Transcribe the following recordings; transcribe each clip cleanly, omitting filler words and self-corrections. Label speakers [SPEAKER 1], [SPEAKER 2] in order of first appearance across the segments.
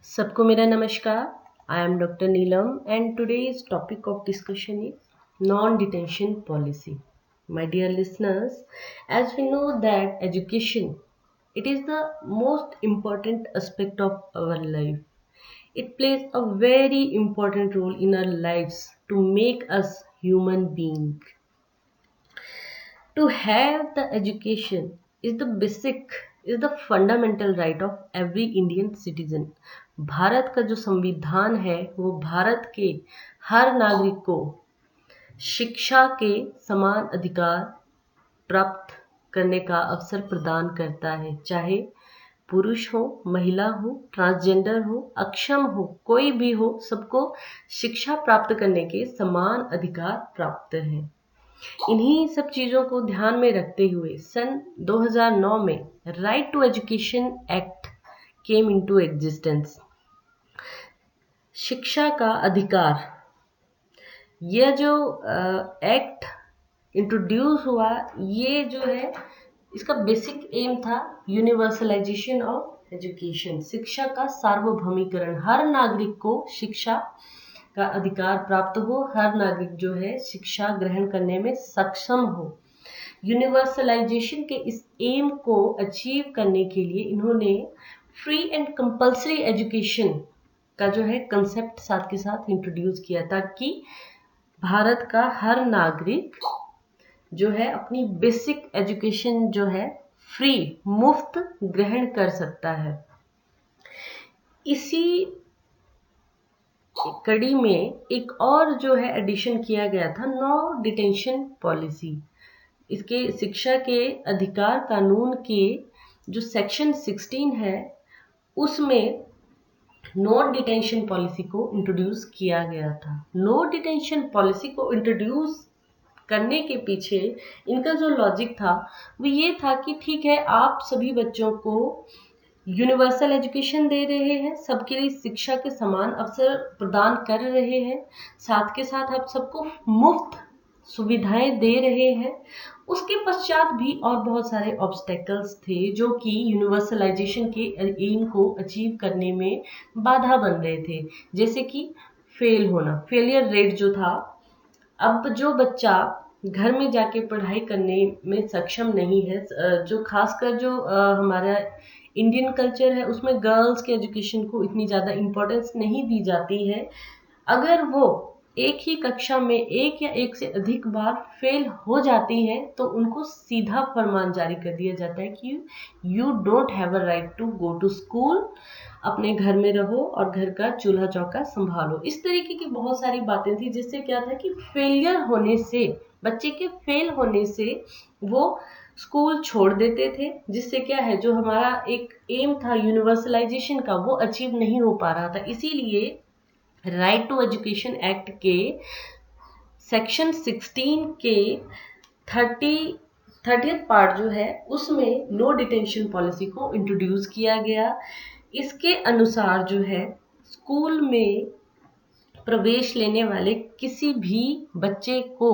[SPEAKER 1] सबको मेरा नमस्कार। I am doctor Neelam and today's topic of discussion is non-detention policy. My dear listeners, as we know that education, it is the most important aspect of our life. It plays a very important role in our lives to make us human being. To have the education is the fundamental right of every Indian citizen. Bharat का जो संविधान है वो भारत के हर नागरिक को शिक्षा के समान अधिकार प्राप्त करने का अवसर प्रदान करता है, चाहे पुरुष हो, महिला हो, ट्रांसजेंडर हो, अक्षम हो, कोई भी हो, सबको शिक्षा प्राप्त करने के समान अधिकार प्राप्त है। इन्हीं सब चीज़ों को ध्यान में रखते हुए सन 2009 में right to education act came into existence. शिक्षा का अधिकार, यह जो एक्ट इंट्रोड्यूस हुआ, ये जो है इसका बेसिक एम था यूनिवर्सलाइजेशन ऑफ एजुकेशन, शिक्षा का सार्वभौमिकरण। हर नागरिक को शिक्षा का अधिकार प्राप्त हो, हर नागरिक जो है शिक्षा ग्रहण करने में सक्षम हो। यूनिवर्सलाइजेशन के इस एम को अचीव करने के लिए इन्होंने फ्री एंड कंपल्सरी एजुकेशन का जो है कंसेप्ट साथ के साथ इंट्रोड्यूस किया, ताकि भारत का हर नागरिक जो है अपनी बेसिक एजुकेशन जो है फ्री, मुफ्त ग्रहण कर सकता है। इसी कड़ी में एक और जो है एडिशन किया गया था, नो डिटेंशन पॉलिसी। इसके शिक्षा के अधिकार कानून के जो सेक्शन 16 है उसमें नो डिटेंशन पॉलिसी को इंट्रोड्यूस किया गया था। नो डिटेंशन पॉलिसी को इंट्रोड्यूस करने के पीछे इनका जो लॉजिक था वो ये था कि ठीक है, आप सभी बच्चों को यूनिवर्सल एजुकेशन दे रहे हैं, सबके लिए शिक्षा के समान अवसर प्रदान कर रहे हैं, साथ के साथ आप सबको मुफ्त सुविधाएं दे रहे हैं। उसके पश्चात भी और बहुत सारे ऑब्स्टेकल्स थे जो कि यूनिवर्सलाइजेशन के एम को अचीव करने में बाधा बन रहे थे, जैसे कि फेल होना, फेलियर रेट जो था। अब जो बच्चा घर में जाके पढ़ाई करने में सक्षम नहीं है, जो खासकर जो हमारा इंडियन कल्चर है उसमें गर्ल्स के एजुकेशन को इतनी ज़्यादा इम्पोर्टेंस नहीं दी जाती है। अगर वो एक ही कक्षा में एक या एक से अधिक बार फेल हो जाती है तो उनको सीधा फरमान जारी कर दिया जाता है कि you don't have a right to go to school, अपने घर में रहो और घर का चूल्हा चौका संभालो। इस तरीके की बहुत सारी बातें थी, जिससे क्या था कि फेलियर होने से, बच्चे के फेल होने से वो स्कूल छोड़ देते थे, जिससे क्या है जो हमारा एक एम था यूनिवर्सलाइजेशन का वो अचीव नहीं हो पा रहा था। इसीलिए राइट टू एजुकेशन एक्ट के सेक्शन 16 के 30th पार्ट जो है उसमें नो डिटेंशन पॉलिसी को इंट्रोड्यूस किया गया। इसके अनुसार जो है स्कूल में प्रवेश लेने वाले किसी भी बच्चे को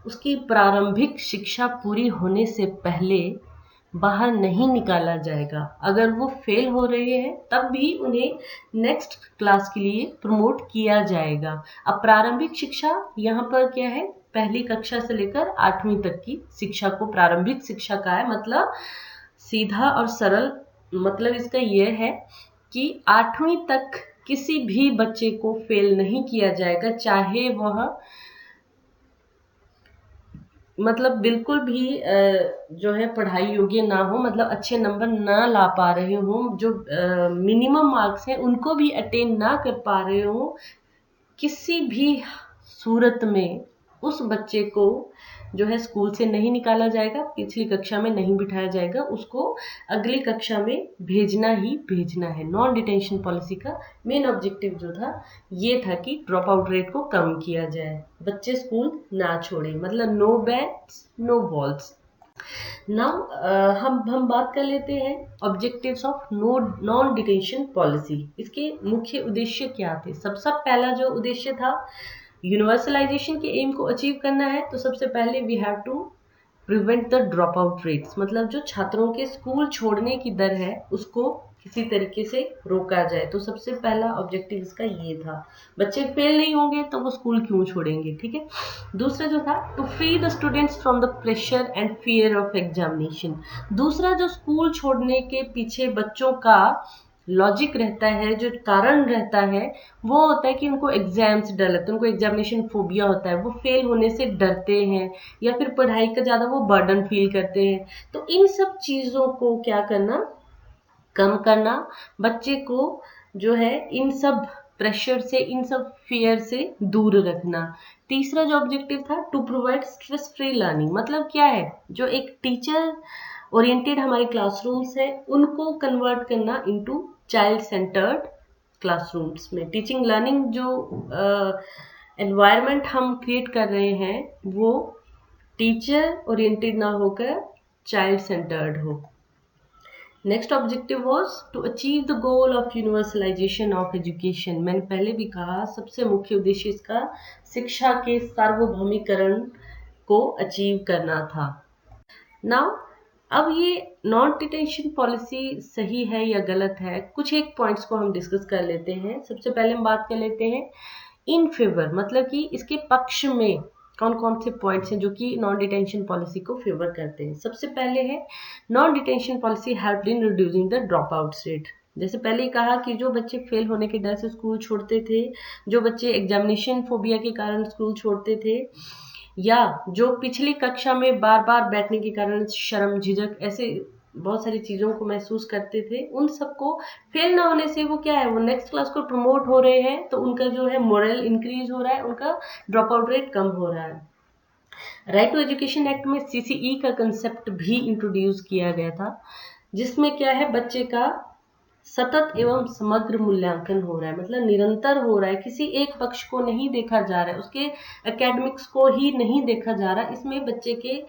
[SPEAKER 1] उसकी प्रारंभिक शिक्षा पूरी होने से पहले बाहर नहीं निकाला जाएगा। अगर वो फेल हो रहे हैं तब भी उन्हें नेक्स्ट क्लास के लिए प्रमोट किया जाएगा। अब प्रारंभिक शिक्षा यहाँ पर क्या है, पहली कक्षा से लेकर 8वीं तक की शिक्षा को प्रारंभिक शिक्षा का है। मतलब सीधा और सरल मतलब इसका यह है कि 8वीं तक किसी भी बच्चे को फेल नहीं किया जाएगा, चाहे वह मतलब बिल्कुल भी जो है पढ़ाई योग्य ना हो, मतलब अच्छे नंबर ना ला पा रहे हो, जो मिनिमम मार्क्स हैं उनको भी अटेन ना कर पा रहे हो, किसी भी सूरत में उस बच्चे को जो है स्कूल से नहीं निकाला जाएगा, पिछली कक्षा में नहीं बिठाया जाएगा, उसको अगली कक्षा में भेजना ही भेजना है। नॉन डिटेंशन पॉलिसी का मेन ऑब्जेक्टिव जो था ये था कि ड्रॉप आउट रेट को कम किया जाए, बच्चे स्कूल ना छोड़े, मतलब no bats no balls. Now हम बात कर लेते हैं objectives of non detention policy. इसके मुख्य उद्देश्य क्या थे? सबसे पहला जो उद्देश्य था यूनिवर्सलाइजेशन के एम को अचीव करना है, तो सबसे पहले we have to prevent the drop out rates, मतलब जो छात्रों के स्कूल छोड़ने की दर है उसको किसी तरीके से रोका जाए। तो सबसे पहला ऑब्जेक्टिव इसका ये था। बच्चे फेल नहीं होंगे तो वो स्कूल क्यों छोड़ेंगे, ठीक है। दूसरा जो था, to free the students from the pressure and fear of examination. दूसरा जो स्कूल छोड़ने के पीछे बच्चों का लॉजिक रहता है, जो कारण रहता है, वो होता है कि उनको एग्जाम से डर लगता है, उनको एग्जामिनेशन फोबिया होता है, वो फेल होने से डरते हैं या फिर पढ़ाई का ज़्यादा वो बर्डन फील करते हैं। तो इन सब चीज़ों को क्या करना, कम करना, बच्चे को जो है इन सब प्रेशर से, इन सब फियर से दूर रखना। तीसरा जो ऑब्जेक्टिव था, to provide stress free learning. मतलब क्या है, जो एक टीचर ओरिएंटेड हमारे क्लासरूम्स है उनको कन्वर्ट करना इनटू चाइल्ड सेंटर्ड क्लासरूम्स में। टीचिंग लर्निंग जो एनवायरनमेंट हम क्रिएट कर रहे हैं वो टीचर ओरिएंटेड ना होकर चाइल्ड सेंटर्ड हो। Next objective was to achieve the goal of universalisation of education. मैंने पहले भी कहा सबसे मुख्य उद्देश्य इसका शिक्षा के सार्वभौमिकरण को अचीव करना था। नाउ अब ये नॉन डिटेंशन पॉलिसी सही है या गलत है, कुछ एक पॉइंट्स को हम डिस्कस कर लेते हैं। सबसे पहले हम बात कर लेते हैं इन फेवर, मतलब कि इसके पक्ष में कौन कौन से पॉइंट्स हैं जो कि नॉन डिटेंशन पॉलिसी को फेवर करते हैं। सबसे पहले है, non detention policy help in reducing the drop out rate. जैसे पहले ही कहा कि जो बच्चे फेल होने के डर से स्कूल छोड़ते थे, जो बच्चे एग्जामिनेशन फोबिया के कारण स्कूल छोड़ते थे, या जो पिछली कक्षा में बार बार बैठने के कारण शर्म झिझक ऐसे बहुत सारी चीज़ों को महसूस करते थे, उन सबको फेल ना होने से वो क्या है, वो नेक्स्ट क्लास को प्रमोट हो रहे हैं, तो उनका जो है मोरल इंक्रीज हो रहा है, उनका ड्रॉप आउट रेट कम हो रहा है। राइट टू एजुकेशन एक्ट में सीसीई का कंसेप्ट भी इंट्रोड्यूस किया गया था, जिसमें क्या है, बच्चे का सतत एवं समग्र मूल्यांकन हो रहा है, मतलब निरंतर हो रहा है, किसी एक पक्ष को नहीं देखा जा रहा है, उसके एकेडमिक्स को ही नहीं देखा जा रहा। इसमें बच्चे के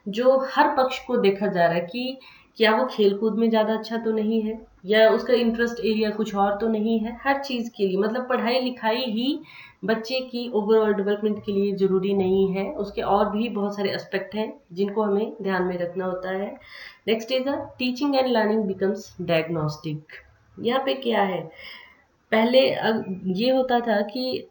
[SPEAKER 1] जो हर पक्ष को देखा जा रहा है कि क्या वो खेलकूद में ज़्यादा अच्छा तो नहीं है, या उसका इंटरेस्ट एरिया कुछ और तो नहीं है। हर चीज़ के लिए, मतलब पढ़ाई लिखाई ही बच्चे की ओवरऑल डेवलपमेंट के लिए ज़रूरी नहीं है, उसके और भी बहुत सारे एस्पेक्ट हैं जिनको हमें ध्यान में रखना होता है। Next is the teaching and learning becomes diagnostic. यहाँ पे क्या है, पहले ये होता था कि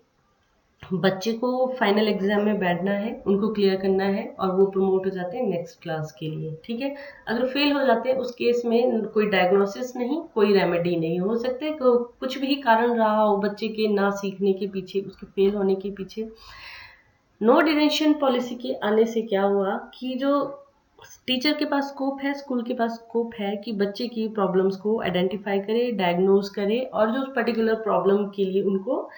[SPEAKER 1] बच्चे को फाइनल एग्जाम में बैठना है, उनको क्लियर करना है और वो प्रमोट हो जाते हैं नेक्स्ट क्लास के लिए, ठीक है। अगर फेल हो जाते हैं उस केस में कोई डायग्नोसिस नहीं, कोई रेमेडी नहीं हो सकते, कुछ भी कारण रहा हो बच्चे के ना सीखने के पीछे, उसके फेल होने के पीछे। नो डिटेंशन पॉलिसी के आने से क्या हुआ कि जो टीचर के पास स्कोप है, स्कूल के पास स्कोप है कि बच्चे की प्रॉब्लम्स को आइडेंटिफाई करे, डायग्नोज करे और जो उस पर्टिकुलर प्रॉब्लम के लिए उनको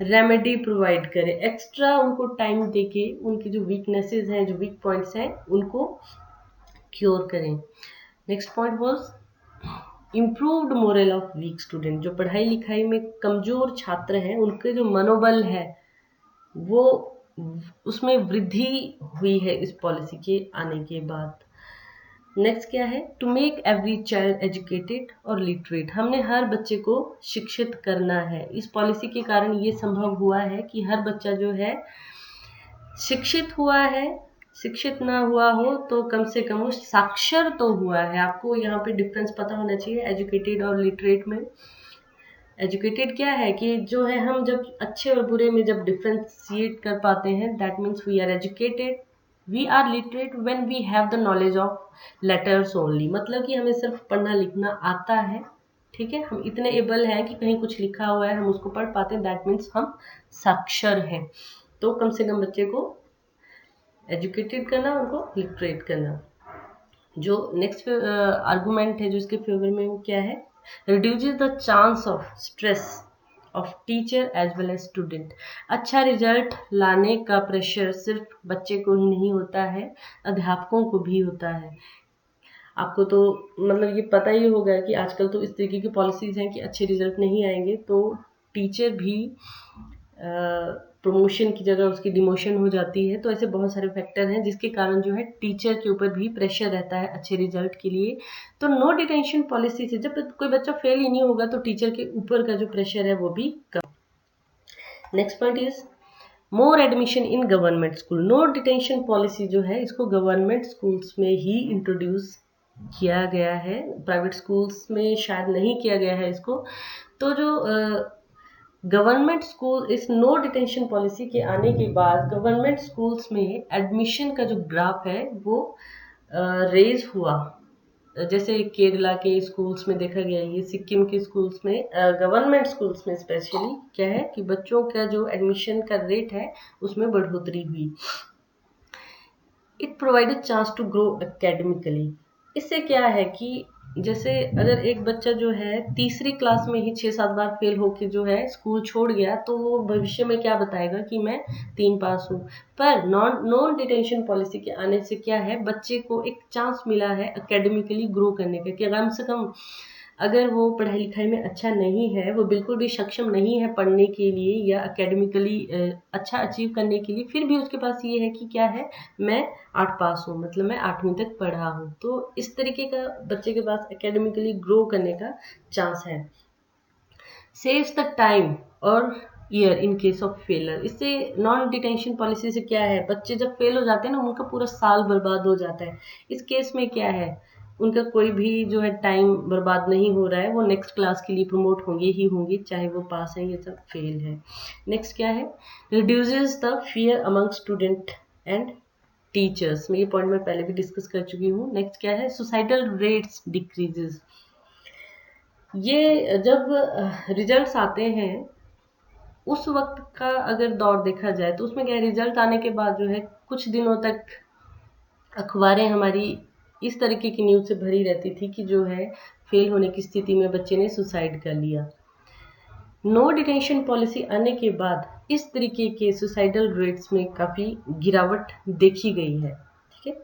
[SPEAKER 1] रेमेडी प्रोवाइड करे, एक्स्ट्रा उनको टाइम देके उनकी जो वीकनेसेस हैं, जो वीक पॉइंट्स हैं, उनको क्योर करें। Next point was improved moral of weak student. जो पढ़ाई लिखाई में कमजोर छात्र हैं उनके जो मनोबल है वो उसमें वृद्धि हुई है इस पॉलिसी के आने के बाद। नेक्स्ट क्या है, to make every child educated और लिटरेट। हमने हर बच्चे को शिक्षित करना है। इस पॉलिसी के कारण ये संभव हुआ है कि हर बच्चा जो है शिक्षित हुआ है, शिक्षित ना हुआ हो तो कम से कम वो साक्षर तो हुआ है। आपको यहाँ पे डिफरेंस पता होना चाहिए एजुकेटेड और लिटरेट में। एजुकेटेड क्या है कि जो है हम जब अच्छे और बुरे में जब डिफ्रेंशिएट कर पाते हैं, that means we are educated. We are literate when we have the knowledge of letters only, मतलब कि हमें सिर्फ पढ़ना लिखना आता है, ठीक है, हम इतने एबल हैं कि कहीं कुछ लिखा हुआ है हम उसको पढ़ पाते हैं, दैट मीन्स हम साक्षर हैं। तो कम से कम बच्चे को एजुकेटेड करना, उनको लिटरेट करना। जो नेक्स्ट आर्गूमेंट है जो इसके फेवर में, वो क्या है, reduces the chance of stress of teacher as well as student। अच्छा रिजल्ट लाने का प्रेशर सिर्फ बच्चे को ही नहीं होता है, अध्यापकों को भी होता है। आपको तो मतलब ये पता ही होगा कि आजकल तो इस तरीके की पॉलिसीज हैं कि अच्छे रिजल्ट नहीं आएंगे तो टीचर भी प्रमोशन की जगह उसकी डिमोशन हो जाती है। तो ऐसे बहुत सारे फैक्टर हैं जिसके कारण जो है टीचर के ऊपर भी प्रेशर रहता है अच्छे रिजल्ट के लिए। तो नो डिटेंशन पॉलिसी से जब कोई बच्चा फेल ही नहीं होगा तो टीचर के ऊपर का जो प्रेशर है वो भी कम। Next point is more admission in government school. No detention policy जो है इसको गवर्नमेंट स्कूल्स में ही इंट्रोड्यूस किया गया है, प्राइवेट स्कूल्स में शायद नहीं किया गया है इसको। तो जो गवर्नमेंट स्कूल, इस नो डिटेंशन पॉलिसी के आने के बाद गवर्नमेंट स्कूल्स में एडमिशन का जो ग्राफ है वो रेज हुआ। जैसे केरला के स्कूल्स में देखा गया, ये सिक्किम के स्कूल्स में, गवर्नमेंट स्कूल्स में स्पेशली क्या है कि बच्चों का जो एडमिशन का रेट है उसमें बढ़ोतरी हुई। It provided chance to grow academically. इससे क्या है कि जैसे अगर एक बच्चा जो है तीसरी क्लास में ही 6-7 बार फेल होके जो है स्कूल छोड़ गया, तो वो भविष्य में क्या बताएगा कि मैं 3 पास हूँ। पर नॉन डिटेंशन पॉलिसी के आने से क्या है, बच्चे को एक चांस मिला है एकेडमिकली ग्रो करने का, कि कम से कम अगर वो पढ़ाई लिखाई में अच्छा नहीं है, वो बिल्कुल भी सक्षम नहीं है पढ़ने के लिए या एकेडमिकली अच्छा अचीव करने के लिए, फिर भी उसके पास ये है कि क्या है, मैं 8 पास हूँ, मतलब मैं 8वीं तक पढ़ा हूँ। तो इस तरीके का बच्चे के पास एकेडमिकली ग्रो करने का चांस है। सेव्स द टाइम और year in case of failure. इससे नॉन डिटेंशन पॉलिसी से क्या है, बच्चे जब फेल हो जाते हैं ना, उनका पूरा साल बर्बाद हो जाता है। इस केस में क्या है, उनका कोई भी जो है टाइम बर्बाद नहीं हो रहा है, वो नेक्स्ट क्लास के लिए प्रमोट होंगे ही होंगे, चाहे वो पास है या सब फेल है। नेक्स्ट क्या है, reduces the fear among student and teachers. मैं ये पॉइंट मैं पहले भी डिस्कस कर चुकी हूँ। नेक्स्ट क्या है, सुसाइडल रेट्स डिक्रीजेस। ये जब रिजल्ट्स आते हैं उस वक्त का अगर दौर देखा जाए, तो उसमें क्या है, रिजल्ट आने के बाद जो है कुछ दिनों तक अखबारें हमारी इस तरीके की न्यूज़ से भरी रहती थी कि जो है फेल होने की स्थिति में बच्चे ने सुसाइड कर लिया। नो डिटेंशन पॉलिसी आने के बाद इस तरीके के सुसाइडल रेट्स में काफ़ी गिरावट देखी गई है। ठीक है,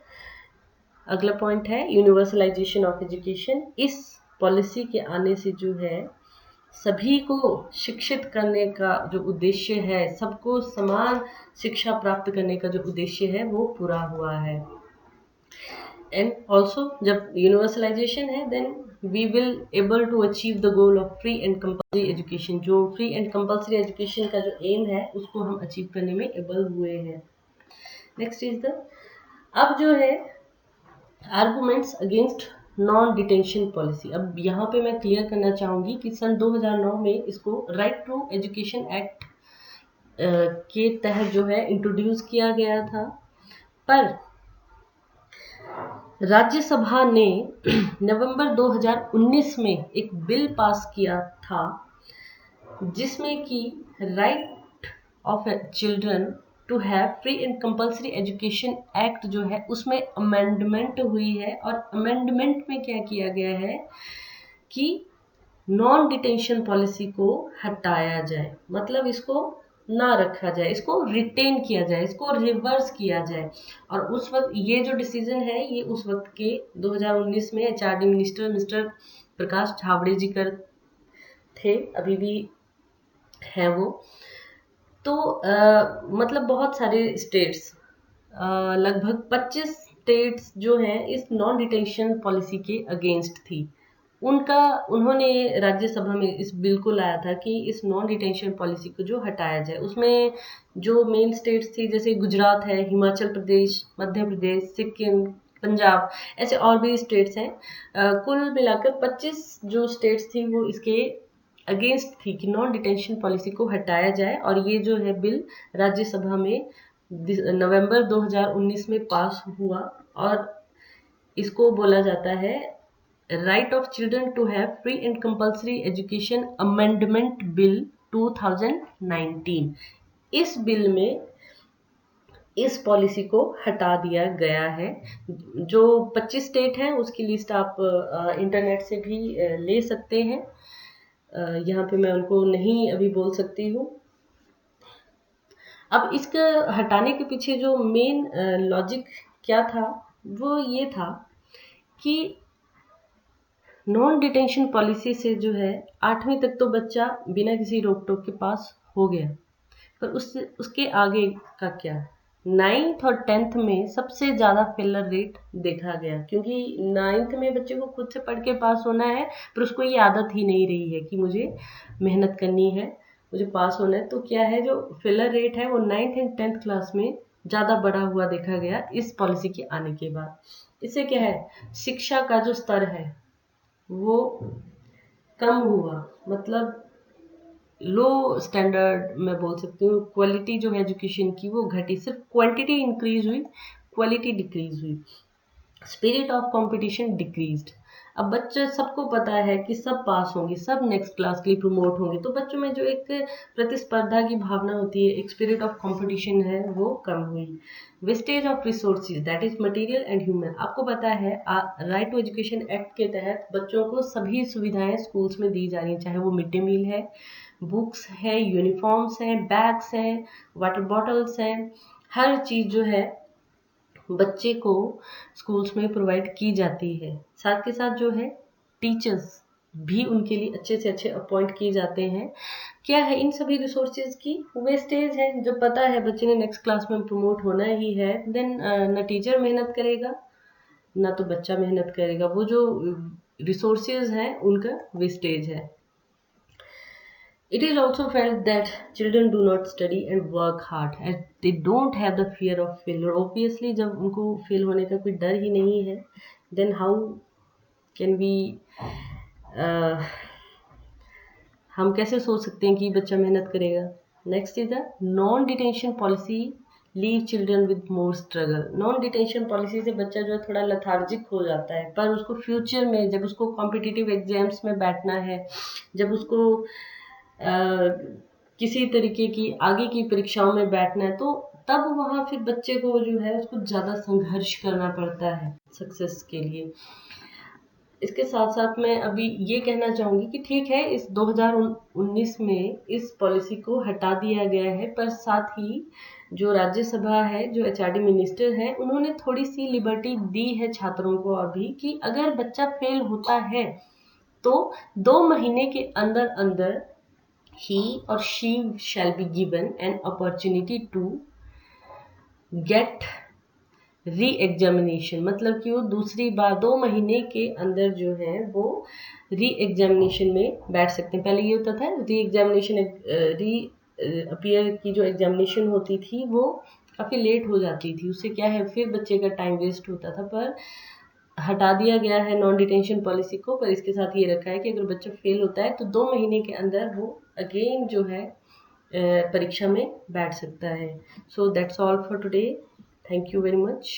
[SPEAKER 1] अगला पॉइंट है यूनिवर्सलाइजेशन ऑफ एजुकेशन। इस पॉलिसी के आने से जो है सभी को शिक्षित करने का जो उद्देश्य है, सबको समान शिक्षा प्राप्त करने का जो उद्देश्य है वो पूरा हुआ है। एंड ऑल्सो जब यूनिवर्सलाइजेशन है, then we will able to achieve the goal of free and compulsory education. जो फ्री एंड कंपल्सरी एजुकेशन का जो एम है उसको हम अचीव करने में एबल हुए हैं। नेक्स्ट इज द, अब जो है arguments against non detention policy. अब यहाँ पे मैं क्लियर करना चाहूँगी कि सन 2009 में इसको राइट टू एजुकेशन एक्ट के तहत जो है इंट्रोड्यूस किया गया था, पर राज्यसभा ने नवंबर 2019 में एक बिल पास किया था जिसमें कि right of children to have free and compulsory education act जो है उसमें अमेंडमेंट हुई है। और अमेंडमेंट में क्या किया गया है कि नॉन डिटेंशन पॉलिसी को हटाया जाए, मतलब इसको ना रखा जाए, इसको रिटेन किया जाए, इसको रिवर्स किया जाए। और उस वक्त ये जो डिसीजन है ये उस वक्त के 2019 में HRD minister mister Prakash Javadekar थे, अभी भी हैं वो। तो मतलब बहुत सारे स्टेट्स, लगभग 25 स्टेट्स जो हैं इस नॉन डिटेंशन पॉलिसी के अगेंस्ट थी। उन्होंने राज्यसभा में इस बिल को लाया था कि इस नॉन डिटेंशन पॉलिसी को जो हटाया जाए। उसमें जो मेन स्टेट्स थी जैसे गुजरात है, हिमाचल प्रदेश, मध्य प्रदेश, सिक्किम, पंजाब, ऐसे और भी स्टेट्स हैं। कुल मिलाकर 25 जो स्टेट्स थी वो इसके अगेंस्ट थी कि नॉन डिटेंशन पॉलिसी को हटाया जाए। और ये जो है बिल राज्यसभा में नवंबर 2019 में पास हुआ और इसको बोला जाता है right of children to have free and compulsory education amendment bill 2019। इस बिल में इस पॉलिसी को हटा दिया गया है। जो 25 स्टेट हैं उसकी लिस्ट आप इंटरनेट से भी ले सकते हैं, यहाँ पे मैं उनको नहीं अभी बोल सकती हूँ। अब इसका हटाने के पीछे जो मेन लॉजिक क्या था वो ये था कि नॉन डिटेंशन पॉलिसी से जो है 8वीं तक तो बच्चा बिना किसी रोक टोक के पास हो गया, पर उसके आगे का क्या, 9th और 10th में सबसे ज़्यादा फेलर रेट देखा गया, क्योंकि 9th में बच्चे को खुद से पढ़ के पास होना है पर उसको ये आदत ही नहीं रही है कि मुझे मेहनत करनी है, मुझे पास होना है। तो क्या है, जो फेलर रेट है वो 9th एंड 10th क्लास में ज़्यादा बढ़ा हुआ देखा गया इस पॉलिसी के आने के बाद। इससे क्या है, शिक्षा का जो स्तर है वो कम हुआ, मतलब लो स्टैंडर्ड मैं बोल सकती हूँ। क्वालिटी जो है एजुकेशन की वो घटी, सिर्फ क्वांटिटी इंक्रीज हुई, क्वालिटी डिक्रीज हुई। Spirit of competition decreased. अब बच्चे, सबको पता है कि सब पास होंगे, सब नेक्स्ट क्लास के लिए प्रमोट होंगे, तो बच्चों में जो एक प्रतिस्पर्धा की भावना होती है, एक स्पिरिट ऑफ कंपटीशन है, वो कम हुई। Wastage of resources, that is material and human. आपको पता है राइट टू एजुकेशन एक्ट के तहत बच्चों को सभी सुविधाएं स्कूल्स में दी जा रही हैं, चाहे वो मिड डे मील है, बुक्स है, यूनिफॉर्म्स हैं, बैग्स हैं, वाटर बॉटल्स हैं, हर चीज़ जो है बच्चे को स्कूल्स में प्रोवाइड की जाती है। साथ के साथ जो है टीचर्स भी उनके लिए अच्छे से अच्छे अपॉइंट किए जाते हैं। क्या है इन सभी रिसोर्सेज की वेस्टेज है। जब पता है बच्चे ने नेक्स्ट क्लास में प्रमोट होना ही है, देन न टीचर मेहनत करेगा ना तो बच्चा मेहनत करेगा, वो जो रिसोर्सेज हैं उनका वेस्टेज है। It is also felt that children do not study and work hard as they don't have the fear of failure. Obviously, जब उनको फेल होने का कोई डर ही नहीं है, then how can we हम कैसे सोच सकते हैं कि बच्चा मेहनत करेगा। Next is the non detention policy leave children with more struggle. Non detention policy से बच्चा जो है थोड़ा लथार्जिक हो जाता है, पर उसको फ्यूचर में जब उसको कॉम्पिटिटिव एग्जाम्स में बैठना है, जब उसको किसी तरीके की आगे की परीक्षाओं में बैठना है, तो तब वहाँ फिर बच्चे को जो है उसको ज़्यादा संघर्ष करना पड़ता है सक्सेस के लिए। इसके साथ साथ मैं अभी ये कहना चाहूँगी कि ठीक है, इस 2019 में इस पॉलिसी को हटा दिया गया है, पर साथ ही जो राज्यसभा है, जो एचआरडी मिनिस्टर है, उन्होंने थोड़ी सी लिबर्टी दी है छात्रों को अभी कि अगर बच्चा फेल होता है तो 2 महीने के अंदर अंदर he or she shall be given an opportunity to get re-examination। मतलब कि वो दूसरी बार 2 महीने के अंदर जो है वो री-एग्जामिनेशन में बैठ सकते हैं। पहले ये होता था री-एग्जामिनेशन, अपीयर की जो एग्जामिनेशन होती थी वो काफ़ी लेट हो जाती थी, उससे क्या है फिर बच्चे का टाइम वेस्ट होता था। पर हटा दिया गया है नॉन डिटेंशन पॉलिसी को, पर इसके साथ ये रखा है कि अगर बच्चा फेल होता है तो 2 महीने के अंदर वो अगेन जो है परीक्षा में बैठ सकता है। So that's all for today. Thank you very much.